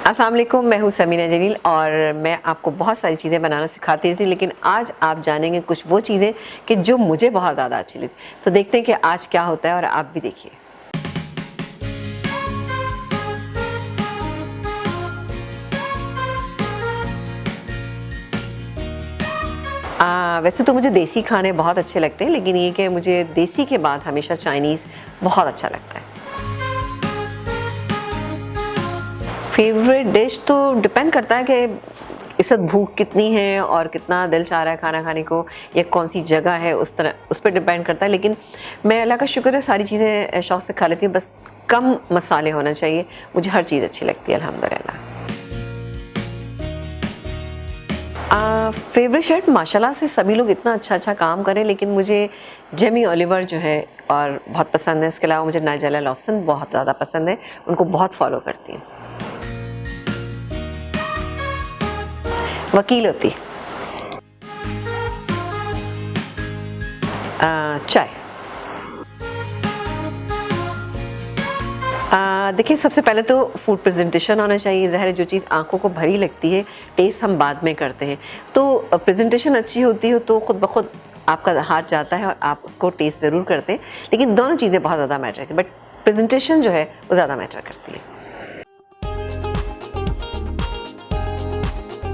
अस्सलाम वालेकुम, मैं हूँ समीना जलील और मैं आपको बहुत सारी चीज़ें बनाना सिखाती रहती हूँ, लेकिन आज आप जानेंगे कुछ वो चीज़ें कि जो मुझे बहुत ज़्यादा अच्छी लगती। तो देखते हैं कि आज क्या होता है और आप भी देखिए। वैसे तो मुझे देसी खाने बहुत अच्छे लगते हैं, लेकिन ये कि मुझे देसी के बाद हमेशा चाइनीज़ बहुत अच्छा लगता है। फेवरेट डिश तो डिपेंड करता है कि इस वक्त भूख कितनी है और कितना दिल चाह रहा है खाना खाने को, या कौन सी जगह है, उस पर डिपेंड करता है। लेकिन मैं अल्लाह का शुक्र है सारी चीज़ें शौक़ से खा लेती हूँ, बस कम मसाले होना चाहिए। मुझे हर चीज़ अच्छी लगती है अल्हम्दुलिल्लाह। फेवरेट शेफ़ माशाल्लाह से सभी लोग इतना अच्छा काम करें, लेकिन मुझे जेमी ओलिवर जो है और बहुत पसंद है। इसके अलावा मुझे नाइजेला लॉसन बहुत ज़्यादा पसंद है, उनको बहुत फॉलो करती हूँ। वकील होती। चाय। देखिए, सबसे पहले तो फूड प्रेजेंटेशन होना चाहिए। ज़ाहिर है जो चीज़ आंखों को भरी लगती है, टेस्ट हम बाद में करते हैं। तो प्रेजेंटेशन अच्छी होती हो तो खुद ब खुद आपका हाथ जाता है और आप उसको टेस्ट ज़रूर करते हैं। लेकिन दोनों चीज़ें बहुत ज़्यादा मैटर करती हैं, बट प्रेजेंटेशन जो है वो ज़्यादा मैटर करती है।